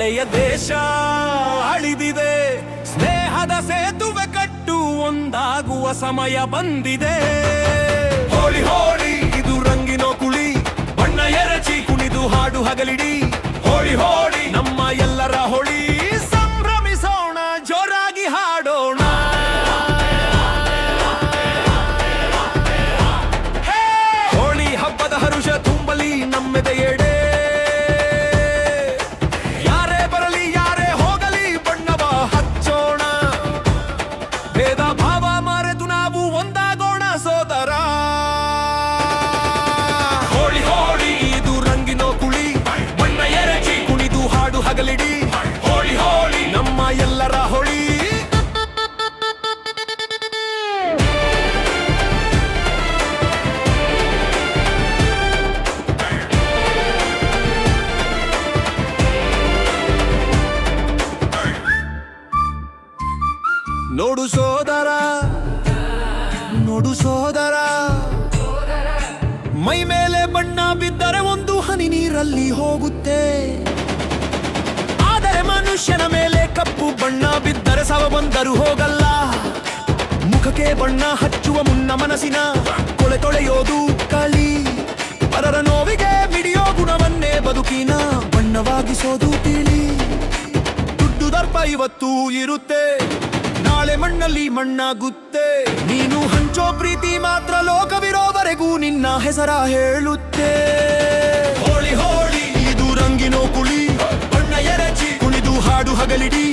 ಹಳೆಯ ದೇಶ ಅಳಿದಿದೆ, ಸ್ನೇಹದ ಸೇತುವೆ ಕಟ್ಟು ಒಂದಾಗುವ ಸಮಯ ಬಂದಿದೆ. ಹೋಳಿ ಹೋಳಿ ಇದು ರಂಗಿನ ಕುಳಿ, ಬಣ್ಣ ಎರಚಿ ಕುಣಿದು ಹಾಡು ಹಗಲಿಡಿ. ಹೋಳಿ ಹೋಳಿ ನಮ್ಮ ಎಲ್ಲರ ಹೋಳಿ, ಸಂಭ್ರಮಿಸೋಣ ಜೋರಾಗಿ ಹಾಡೋಣ. ಹೋಳಿ ಹಬ್ಬದ ಹರುಷ ತುಂಬಲಿ ನಮ್ಮೆದೆ ಎಡೆ, ಯಾರೇ ಬರಲಿ ಯಾರೇ ಹೋಗಲಿ ಬಣ್ಣವ ಹಚ್ಚೋಣ. ಭೇದ ಭಾವ ಮರೆತು ನಾವು ಒಂದಾಗೋಣ ಸೋದರ. ಹೋಳಿ ಹೋಳಿ ಇದು ರಂಗಿನ ಕುಳಿ, ಬಣ್ಣ ಎರಚಿ ಕುಣಿದು ಹಾಡು ಹಗಲಿಡಿ. ಹೋಳಿ ಹೋಳಿ ನಮ್ಮ ಎಲ್ಲರ ಹೋಳಿ. ನೋಡು ಸೋದರ, ನೋಡು ಸೋದರ, ಮೈ ಮೇಲೆ ಬಣ್ಣ ಬಿದ್ದರೆ ಒಂದು ಹನಿ ನೀರಲ್ಲಿ ಹೋಗುತ್ತೆ. ಆದರೆ ಮನುಷ್ಯನ ಮೇಲೆ ಕಪ್ಪು ಬಣ್ಣ ಬಿದ್ದರೆ ಸವ ಬಂದರೂ ಹೋಗಲ್ಲ. ಮುಖಕ್ಕೆ ಬಣ್ಣ ಹಚ್ಚುವ ಮುನ್ನ ಮನಸ್ಸಿನ ಕೊಳೆ ತೊಳೆಯೋದು ಕಲಿ. ಪರರ ನೋವಿಗೆ ಮಿಡಿಯೋ ಗುಣವನ್ನೇ ಬದುಕಿನ ಬಣ್ಣವಾಗಿಸೋದು ತಿಳಿ. ದುಡ್ಡು ದರ್ಪ ಇವತ್ತು ಇರುತ್ತೆ, ನಾಳೆ ಮಣ್ಣಲ್ಲಿ ಮಣ್ಣಾಗುತ್ತೆ. ನೀನು ಹಂಚೋ ಪ್ರೀತಿ ಮಾತ್ರ ಲೋಕವಿರೋವರೆಗೂ ನಿನ್ನ ಹೆಸರ ಹೇಳುತ್ತೆ. ಹೋಳಿ ಹೋಳಿ ಇದು ರಂಗಿನ ಕುಳಿ, ಬಣ್ಣ ಎರಚಿ ಕುಣಿದು ಹಾಡು ಹಗಲಿಡಿ.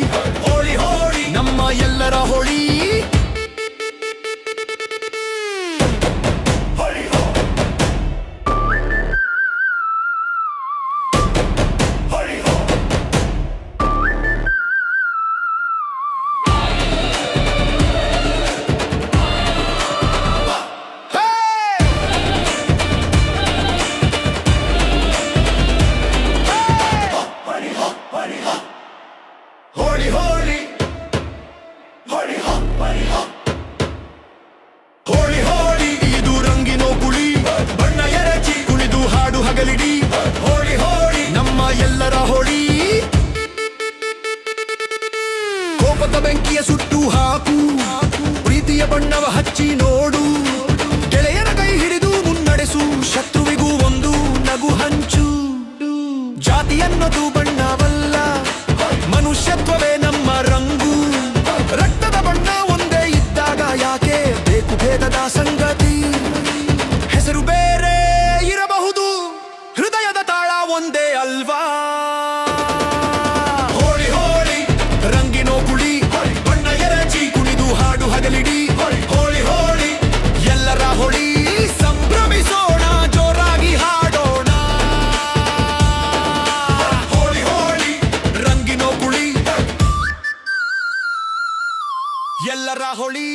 ಹೋಳಿ ಹೋಳಿ ನಮ್ಮ ಎಲ್ಲರ ಹೋಳಿ. ಹೋಳಿ ಹೋಳಿ ಹೋಳಿ ಹೋಳಿ ಇದು ರಂಗಿನ ಕುಳಿ, ಬಣ್ಣ ಎರಚಿ ಕುಣಿದು ಹಾಡು ಹಗಲಿಡಿ. ಹೋಳಿ ಹೋಳಿ ನಮ್ಮ ಎಲ್ಲರ ಹೋಳಿ. ಕೋಪದ ಬೆಂಕಿಯ ಸುಟ್ಟು ಹಾಕು, ಪ್ರೀತಿಯ ಬಣ್ಣವ ಹಚ್ಚಿ ನೋಡು. ಗೆಳೆಯರ ಕೈ ಹಿಡಿದು ಮುನ್ನಡೆಸು, ಶತ್ರುವಿಗೂ ಒಂದು ನಗು ಹಂಚು. ಜಾತಿಯನ್ನದು ಬಣ್ಣವಲ್ಲ, ಮನುಷ್ಯತ್ವವೇ ನಮ್ಮ ರಂಗು. ರಕ್ತದ ಬಣ್ಣ ಒಂದೇ ಇದ್ದಾಗ ಯಾಕೆ ಬೇಕು ಭೇದದ ಸಂಗತಿ. ಹೆಸರು ಬೇರೆ ಇರಬಹುದು, ಹೃದಯದ ತಾಳ ಒಂದೇ ಅಲ್ವಾ. ಹೋಳಿ ಹೋಳಿ ರಂಗಿನ ಕುಳಿ, ಬಣ್ಣ ಎರಚಿ ಕುಣಿದು ಹಾಡು ಹಗಲಿಡಿ. ಹೋಳಿ ಹೋಳಿ ಎಲ್ಲರ ಹೋಳಿ, ಸಂಭ್ರಮಿಸೋಣ ಜೋರಾಗಿ ಹಾಡೋಣ. ಹೋಳಿ ಹೋಳಿ ರಂಗಿನ ಕುಳಿ, ಎಲ್ಲರ ಹೋಳಿ.